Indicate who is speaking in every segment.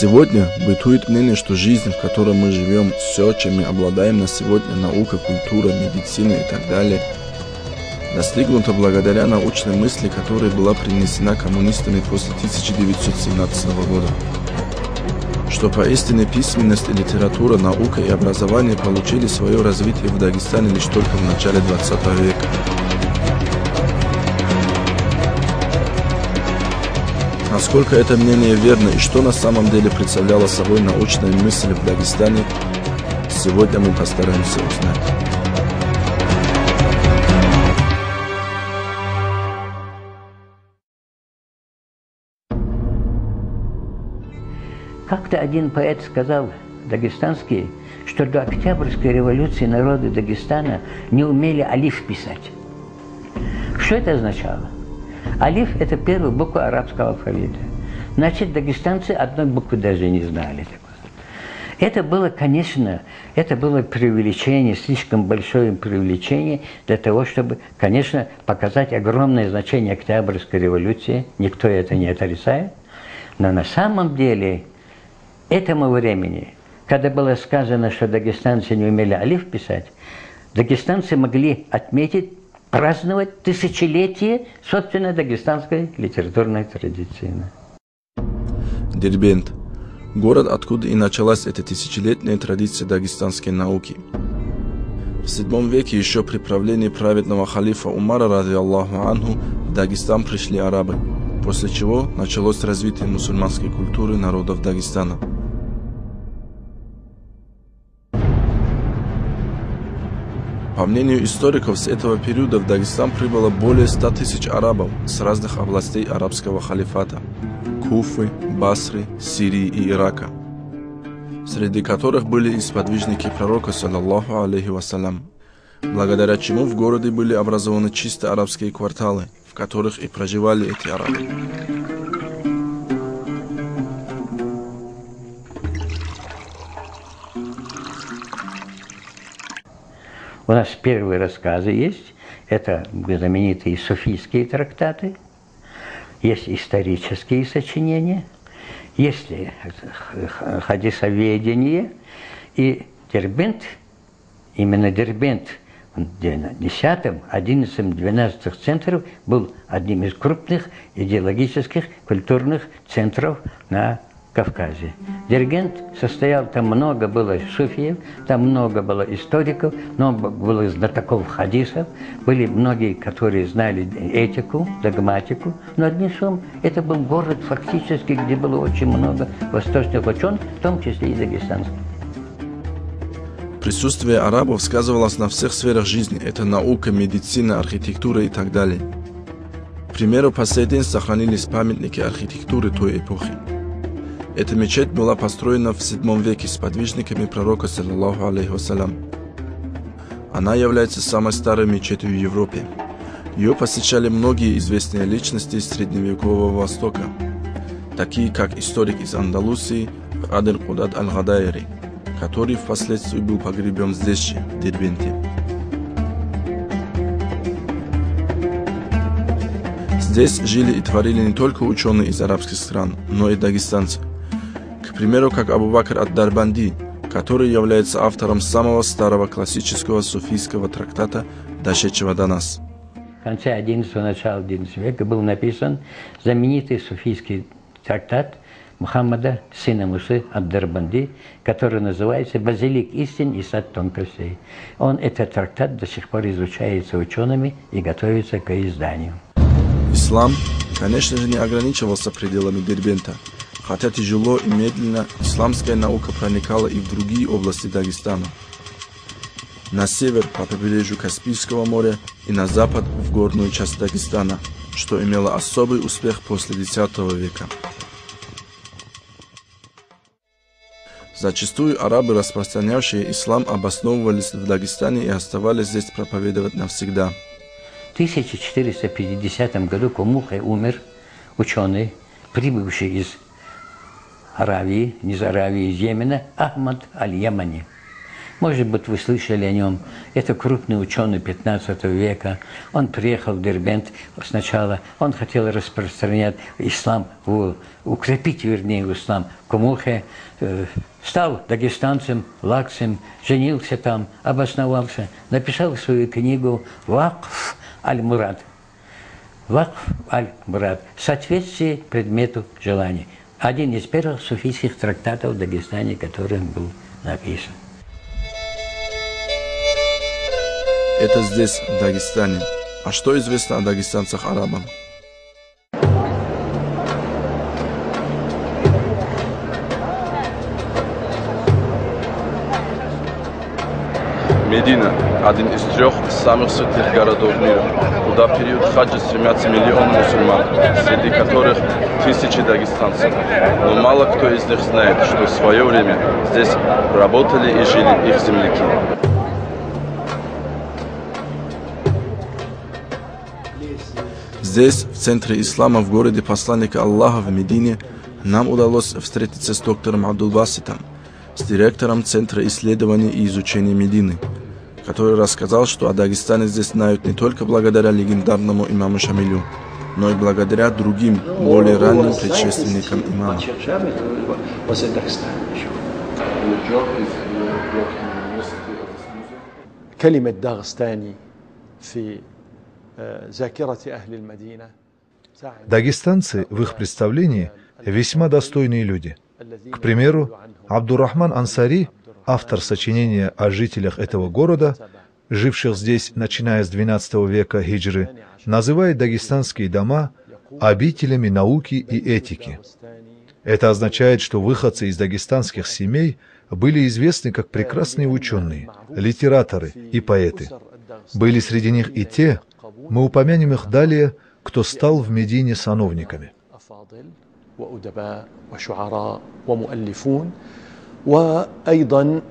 Speaker 1: Сегодня бытует мнение, что жизнь, в которой мы живем, все, чем мы обладаем на сегодня, наука, культура, медицина и так далее, достигнута благодаря научной мысли, которая была принесена коммунистами после 1917 года. Что поистине письменность, литература, наука и образование получили свое развитие в Дагестане лишь только в начале 20 века. Насколько это мнение верно и что на самом деле представляла собой научная мысль в Дагестане, сегодня мы постараемся узнать.
Speaker 2: Как-то один поэт сказал, дагестанский, что до Октябрьской революции народы Дагестана не умели алиф писать. Что это означало? Алиф – это первая буква арабского алфавита. Значит, дагестанцы одной буквы даже не знали. Это было, конечно, это было преувеличение, слишком большое преувеличение для того, чтобы, конечно, показать огромное значение Октябрьской революции. Никто это не отрицает. Но на самом деле, этому времени, когда было сказано, что дагестанцы не умели алиф писать, дагестанцы могли отметить, праздновать тысячелетие, собственно, дагестанской литературной традиции.
Speaker 1: Дербент – город, откуда и началась эта тысячелетняя традиция дагестанской науки. В VII веке, еще при правлении праведного халифа Умара, ради Аллаху анху, в Дагестан пришли арабы, после чего началось развитие мусульманской культуры народов Дагестана. По мнению историков, с этого периода в Дагестан прибыло более 100 тысяч арабов с разных областей арабского халифата – Куфы, Басры, Сирии и Ирака, среди которых были и сподвижники пророка, саллаллаху алейхи вассалям, благодаря чему в городе были образованы чисто арабские кварталы, в которых и проживали эти арабы.
Speaker 2: У нас первые рассказы есть, это знаменитые суфийские трактаты, есть исторические сочинения, есть хадисоведение, и Дербент, именно Дербент в 10, 11, 12 центров был одним из крупных идеологических, культурных центров на Кавказе. Дербент состоял, там много было суфиев, там много было историков, много было знатоков хадисов, были многие, которые знали этику, догматику, но одним словом, это был город фактически, где было очень много восточных ученых, в том числе и дагестанских.
Speaker 1: Присутствие арабов сказывалось на всех сферах жизни, это наука, медицина, архитектура и так далее. К примеру, по сей день сохранились памятники архитектуры той эпохи. Эта мечеть была построена в VII веке сподвижниками пророка, саллаллаху алейхи вассалям. Она является самой старой мечетью в Европе. Ее посещали многие известные личности из средневекового Востока, такие как историк из Андалусии Адер Кудат аль-Гадайри, который впоследствии был погребен здесь же, в Дербенте. Здесь жили и творили не только ученые из арабских стран, но и дагестанцы. К примеру, как Абу Бакр ад-Дарбанди, который является автором самого старого классического суфийского трактата, дошедшего до нас.
Speaker 2: В конце XI, начала XI века был написан знаменитый суфийский трактат Мухаммада, сына Мусы ад-Дарбанди, который называется «Базилик истин и сад тонкостей». Этот трактат до сих пор изучается учеными и готовится к изданию.
Speaker 1: Ислам, конечно же, не ограничивался пределами Дербента. Хотя тяжело и медленно, исламская наука проникала и в другие области Дагестана. На север по побережью Каспийского моря и на запад в горную часть Дагестана, что имело особый успех после X века. Зачастую арабы, распространявшие ислам, обосновывались в Дагестане и оставались здесь проповедовать навсегда.
Speaker 2: В 1450 году Комухай умер, ученый, прибывший из Аравии, не из Аравии, из Йемена, Ахмад аль-Ямани. Может быть, вы слышали о нем. Это крупный ученый 15 века. Он приехал в Дербент сначала. Он хотел распространять ислам, укрепить, вернее, ислам в Кумухе. Стал дагестанцем, лакцем, женился там, обосновался. Написал свою книгу «Вакф аль-Мурад». «Вакф аль-Мурад» – соответствие предмету желания. Один из первых суфийских трактатов в Дагестане, который был написан.
Speaker 1: Это здесь, в Дагестане. А что известно о дагестанцах-арабах? Медина – один из 3 самых святых городов мира, куда в период хаджа стремятся миллионы мусульман, среди которых тысячи дагестанцев. Но мало кто из них знает, что в свое время здесь работали и жили их земляки. Здесь, в центре ислама, в городе посланника Аллаха в Медине, нам удалось встретиться с доктором Абдулбаситом, с директором Центра исследований и изучения Медины, который рассказал, что о Дагестане здесь знают не только благодаря легендарному имаму Шамилю, но и благодаря другим, более ранним предшественникам имама.
Speaker 3: Дагестанцы в их представлении весьма достойные люди. К примеру, Абдуррахман Ансари, автор сочинения о жителях этого города, живших здесь начиная с XII века хиджры, называет дагестанские дома обителями науки и этики. Это означает, что выходцы из дагестанских семей были известны как прекрасные ученые, литераторы и поэты. Были среди них и те, мы упомянем их далее, кто стал в Медине сановниками.
Speaker 4: وأيضا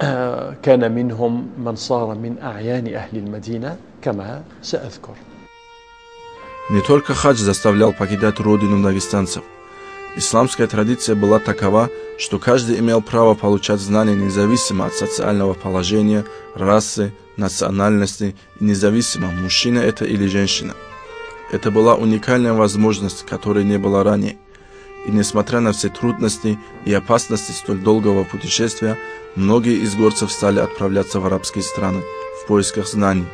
Speaker 4: كان منهم من صار من أعيان أهل المدينة كما سأذكر.
Speaker 1: Не только хадж заставлял покидать родину дагестанцев. Исламская традиция была такова, что каждый имел право получать знания независимо от социального положения, расы, национальности и независимо, мужчина это или женщина. Это была уникальная возможность, которой не было ранее. И несмотря на все трудности и опасности столь долгого путешествия, многие из горцев стали отправляться в арабские страны в поисках знаний,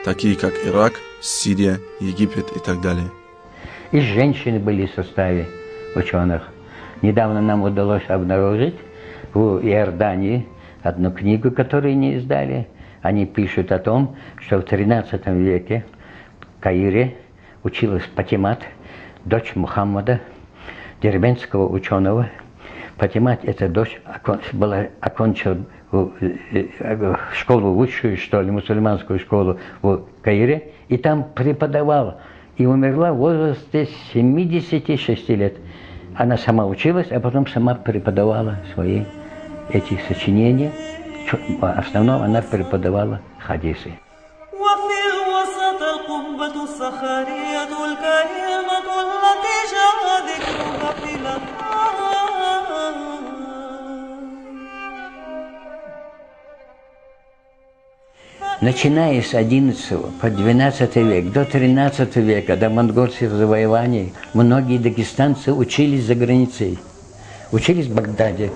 Speaker 1: такие как Ирак, Сирия, Египет и так далее.
Speaker 2: И женщины были в составе ученых. Недавно нам удалось обнаружить в Иордании одну книгу, которую не издали. Они пишут о том, что в XIII веке в Каире училась Патимат, дочь Мухаммада, дербентского ученого. Патимат, эта дочь, окончила школу высшую, что ли, мусульманскую школу в Каире, и там преподавала. И умерла в возрасте 76 лет. Она сама училась, а потом сама преподавала свои эти сочинения. В основном она преподавала хадисы. Начиная с XI по XII век, до XIII века, до монгольских завоеваний, многие дагестанцы учились за границей. Учились в Багдаде,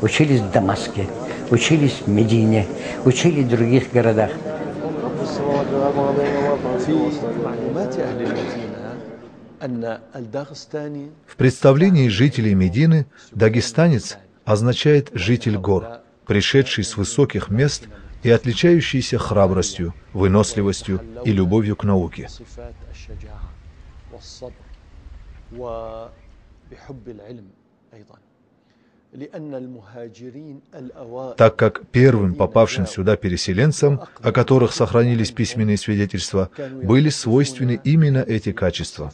Speaker 2: учились в Дамаске, учились в Медине, учились в других городах.
Speaker 3: В представлении жителей Медины дагестанец означает «житель гор», пришедший с высоких мест и отличающийся храбростью, выносливостью и любовью к науке. Так как первым попавшим сюда переселенцам, о которых сохранились письменные свидетельства, были свойственны именно эти качества.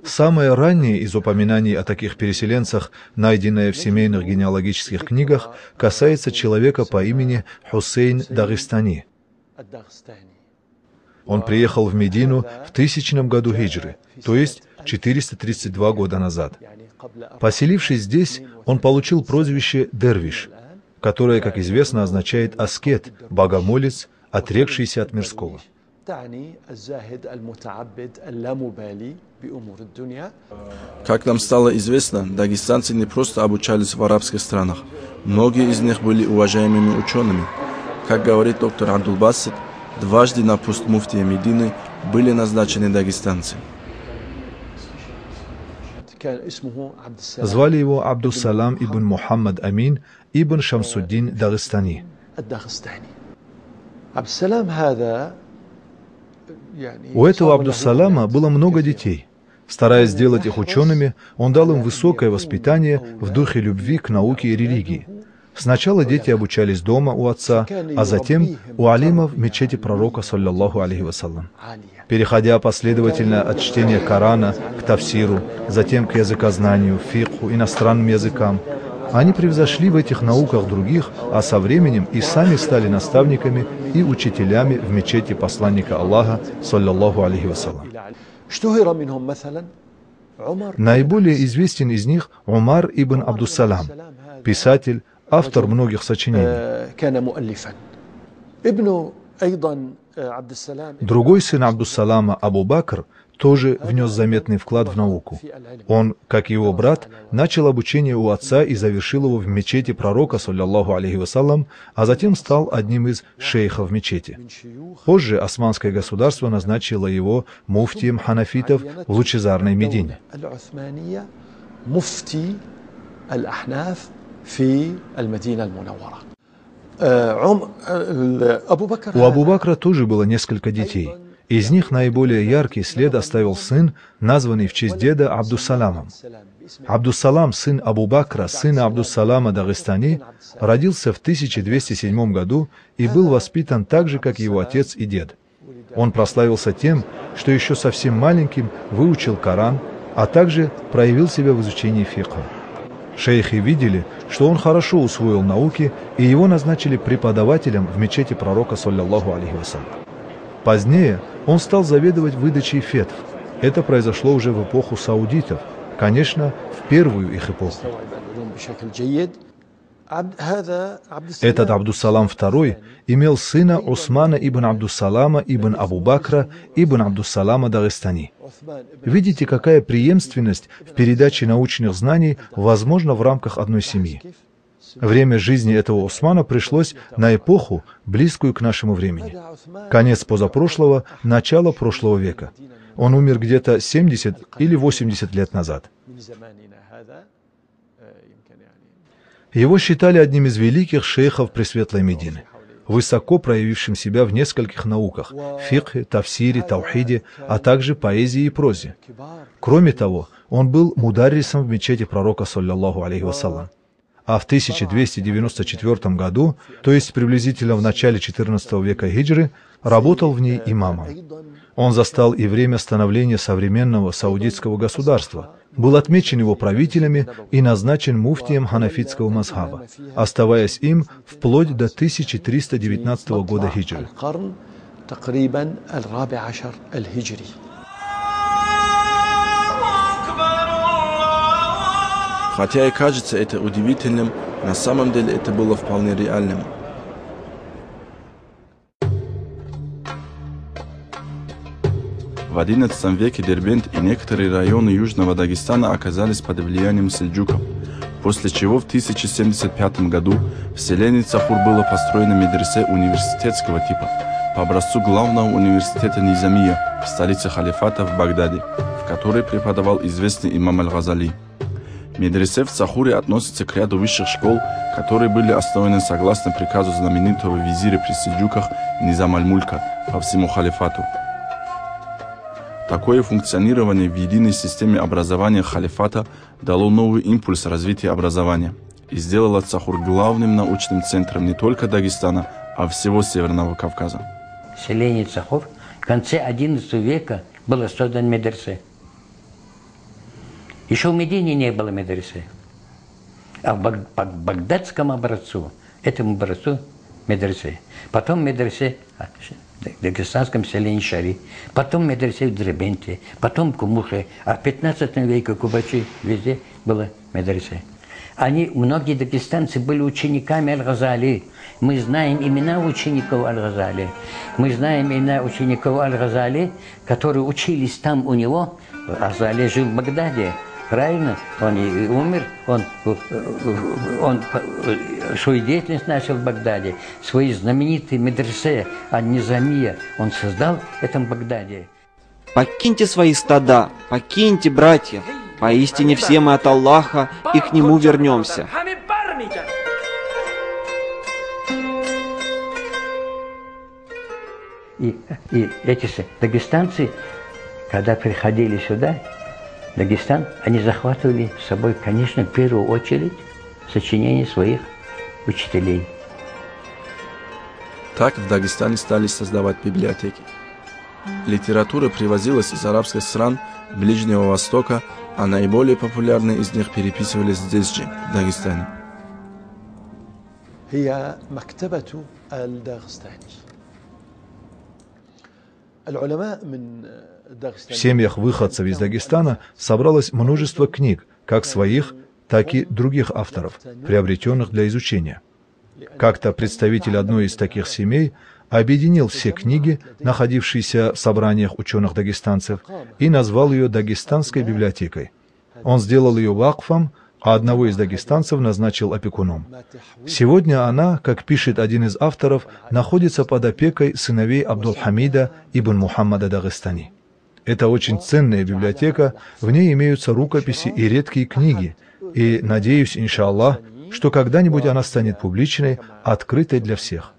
Speaker 3: Самое раннее из упоминаний о таких переселенцах, найденное в семейных генеалогических книгах, касается человека по имени Хусейн Дагестани. Он приехал в Медину в 1000 году хиджры, то есть 432 года назад. Поселившись здесь, он получил прозвище «Дервиш», которое, как известно, означает «аскет», «богомолец», отрекшийся от мирского.
Speaker 1: Как нам стало известно, дагестанцы не просто обучались в арабских странах. Многие из них были уважаемыми учеными. Как говорит доктор Абдул-Басит, дважды на пост муфтия Медины были назначены дагестанцы.
Speaker 3: Звали его Абдус-Салам ибн Мухаммад Амин ибн Шамсуддин Дагестани. У этого Абдус-Салама было много детей. Стараясь сделать их учеными, он дал им высокое воспитание в духе любви к науке и религии. Сначала дети обучались дома у отца, а затем у алима в мечети пророка, саллаллаху алейхи вассалям. Переходя последовательно от чтения Корана к тафсиру, затем к языкознанию, фикху, иностранным языкам, они превзошли в этих науках других, а со временем и сами стали наставниками и учителями в мечети посланника Аллаха, саллаллаху алейхи вассалям. Наиболее известен из них Умар ибн Абдус-Салам, писатель, автор многих сочинений. Другой сын Абдус-Салама, Абу Бакр, тоже внес заметный вклад в науку. Он, как и его брат, начал обучение у отца и завершил его в мечети пророка, саллаллаху алейхи вассалям, а затем стал одним из шейхов мечети. Позже османское государство назначило его муфтием ханафитов в лучезарной Медине. У Абу Бакра тоже было несколько детей. Из них наиболее яркий след оставил сын, названный в честь деда Абдус-Саламом. Абдус-Салам, сын Абу Бакра, сына Абдус-Салама Дагестани, родился в 1207 году и был воспитан так же, как его отец и дед. Он прославился тем, что еще совсем маленьким выучил Коран, а также проявил себя в изучении фикха. Шейхи видели, что он хорошо усвоил науки, и его назначили преподавателем в мечети пророка, саллаллаху алейхи вассалям. Позднее он стал заведовать выдачей фетв. Это произошло уже в эпоху саудитов, конечно, в первую их эпоху. Этот Абдус-Салам II имел сына Усмана ибн Абдус-Салама ибн Абу Бакра ибн Абдус-Салама Дагестани. Видите, какая преемственность в передаче научных знаний возможна в рамках одной семьи. Время жизни этого Усмана пришлось на эпоху, близкую к нашему времени. Конец позапрошлого, начало прошлого века. Он умер где-то 70 или 80 лет назад. Его считали одним из великих шейхов Пресветлой Медины, высоко проявившим себя в нескольких науках – фикхе, тафсире, таухиде, а также поэзии и прозе. Кроме того, он был мударрисом в мечети пророка, саллаллаху алейхи вассалям. А в 1294 году, то есть приблизительно в начале XIV века хиджры, работал в ней имамом. Он застал и время становления современного саудитского государства, был отмечен его правителями и назначен муфтием ханафитского мазхаба, оставаясь им вплоть до 1319 года хиджры.
Speaker 1: Хотя и кажется это удивительным, на самом деле это было вполне реальным. В XI веке Дербент и некоторые районы Южного Дагестана оказались под влиянием сельджуков, после чего в 1075 году в селении Цахур было построено медресе университетского типа, по образцу главного университета Низамия в столице халифата в Багдаде, в которой преподавал известный имам Аль-Газали. Медресе в Цахуре относится к ряду высших школ, которые были основаны согласно приказу знаменитого визиря при сельджуках Низам Аль-Мулька по всему халифату. Такое функционирование в единой системе образования халифата дало новый импульс развития образования и сделало Цахур главным научным центром не только Дагестана, а всего Северного Кавказа.
Speaker 2: В селении Цахур в конце XI века было создан медресе. Еще в Медине не было медресе. А по багдадскому образцу, этому образцу медресе. Потом медресе в дагестанском селении Шари, потом в медресе в Дребенте, потом в Кумухе, а в 15 веке Кубачи везде было медресе. Многие дагестанцы были учениками Аль-Газали. Мы знаем имена учеников Аль-Газали. Мы знаем имена учеников Аль-Газали, которые учились там у него. Газали жил в Багдаде. Правильно? Он и умер, он свою деятельность начал в Багдаде. Свои знаменитые медресе Ан-Низамия он создал в этом Багдаде.
Speaker 5: Покиньте свои стада, покиньте, братья. Поистине все мы от Аллаха, и к Нему вернемся.
Speaker 2: И эти дагестанцы, когда приходили сюда, Дагестан, они захватывали с собой, конечно, в первую очередь сочинения своих учителей.
Speaker 1: Так в Дагестане стали создавать библиотеки. Литература привозилась из арабских стран Ближнего Востока, а наиболее популярные из них переписывались здесь же, в Дагестане.
Speaker 3: В семьях выходцев из Дагестана собралось множество книг, как своих, так и других авторов, приобретенных для изучения. Как-то представитель одной из таких семей объединил все книги, находившиеся в собраниях ученых-дагестанцев, и назвал ее Дагестанской библиотекой. Он сделал ее вакфом, а одного из дагестанцев назначил опекуном. Сегодня она, как пишет один из авторов, находится под опекой сыновей Абдул-Хамида ибн Мухаммада Дагестани. Это очень ценная библиотека, в ней имеются рукописи и редкие книги, и надеюсь, иншаллах, что когда-нибудь она станет публичной, открытой для всех.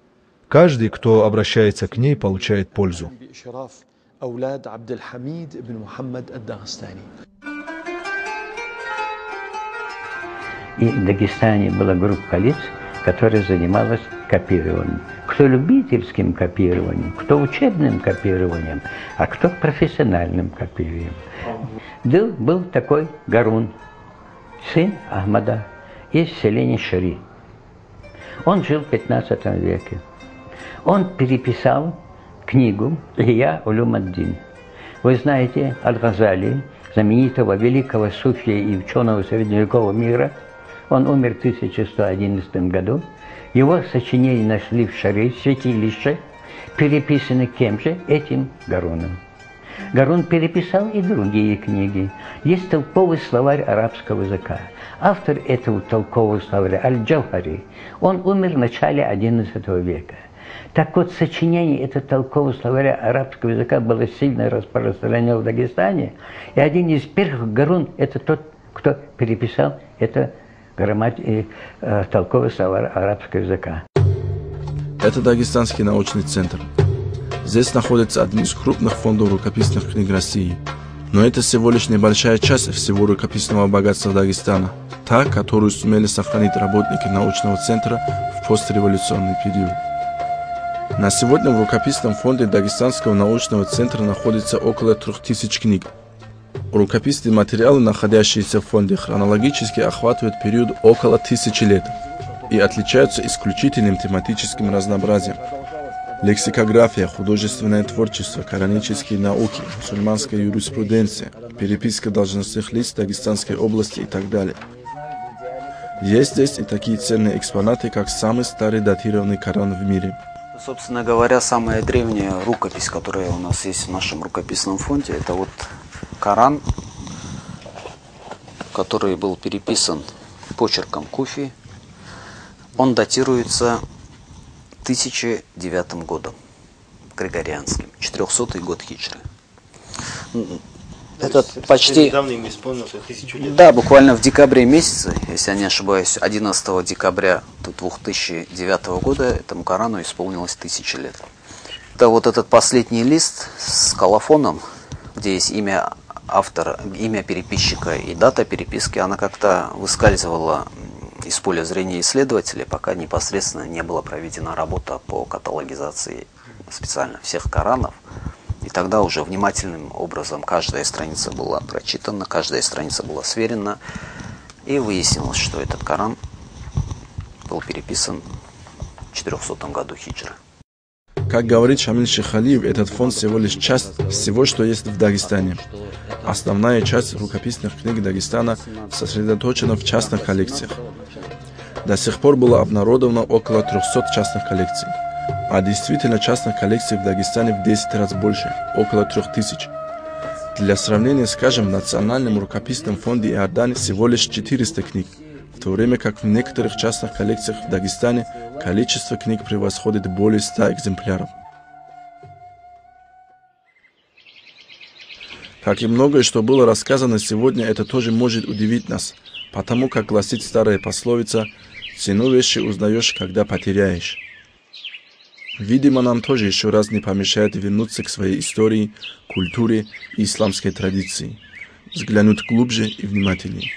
Speaker 3: Каждый, кто обращается к ней, получает пользу.
Speaker 2: И в Дагестане была группа лиц, которая занималась копированием. Кто любительским копированием, кто учебным копированием, а кто профессиональным копированием. Был такой Гарун, сын Ахмада, из селения Шари. Он жил в 15 веке. Он переписал книгу «Ихья улум-ад-дин». Вы знаете Аль-Газали, знаменитого великого суфия и ученого средневекового мира. Он умер в 1111 году. Его сочинения нашли в Шаре, святилище, переписаны кем же? Этим Гаруном. Гарун переписал и другие книги. Есть толковый словарь арабского языка. Автор этого толкового словаря Аль-Джавхари, он умер в начале XI века. Так вот, сочинение этого толкового словаря арабского языка было сильно распространено в Дагестане. И один из первых Гарун – это тот, кто переписал это толковый словарь арабского языка.
Speaker 1: Это Дагестанский научный центр. Здесь находится один из крупных фондов рукописных книг России. Но это всего лишь небольшая часть всего рукописного богатства Дагестана, та, которую сумели сохранить работники научного центра в постреволюционный период. На сегодня в рукописном фонде Дагестанского научного центра находится около 3000 книг. Рукописные материалы, находящиеся в фонде, хронологически охватывают период около 1000 лет и отличаются исключительным тематическим разнообразием. Лексикография, художественное творчество, коранические науки, мусульманская юриспруденция, переписка должностных лиц Дагестанской области и так далее. Есть здесь и такие ценные экспонаты, как самый старый датированный Коран в мире.
Speaker 5: Собственно говоря, самая древняя рукопись, которая у нас есть в нашем рукописном фонде, это вот Коран, который был переписан почерком Куфи. Он датируется 1009 годом, григорианским, 400-й год хиджры. Это почти...
Speaker 6: Недавно им исполнился 1000 лет.
Speaker 5: Да, буквально в декабре месяце, если я не ошибаюсь, 11 декабря 2009 года этому Корану исполнилось 1000 лет. Это вот этот последний лист с колофоном, где есть имя автора, имя переписчика и дата переписки, она как-то выскальзывала из поля зрения исследователей, пока непосредственно не была проведена работа по каталогизации специально всех Коранов. И тогда уже внимательным образом каждая страница была прочитана, каждая страница была сверена, и выяснилось, что этот Коран был переписан в 400 году хиджры.
Speaker 1: Как говорит Шамиль Шейхалиев, этот фонд всего лишь часть всего, что есть в Дагестане. Основная часть рукописных книг Дагестана сосредоточена в частных коллекциях. До сих пор было обнародовано около 300 частных коллекций. А действительно частных коллекций в Дагестане в 10 раз больше, около 3000. Для сравнения, скажем, в Национальном рукописном фонде Иордании всего лишь 400 книг, в то время как в некоторых частных коллекциях в Дагестане количество книг превосходит более 100 экземпляров. Как и многое, что было рассказано сегодня, это тоже может удивить нас, потому как гласит старая пословица «Цену вещи узнаешь, когда потеряешь». Видимо, нам тоже еще раз не помешает вернуться к своей истории, культуре и исламской традиции, взглянуть глубже и внимательнее.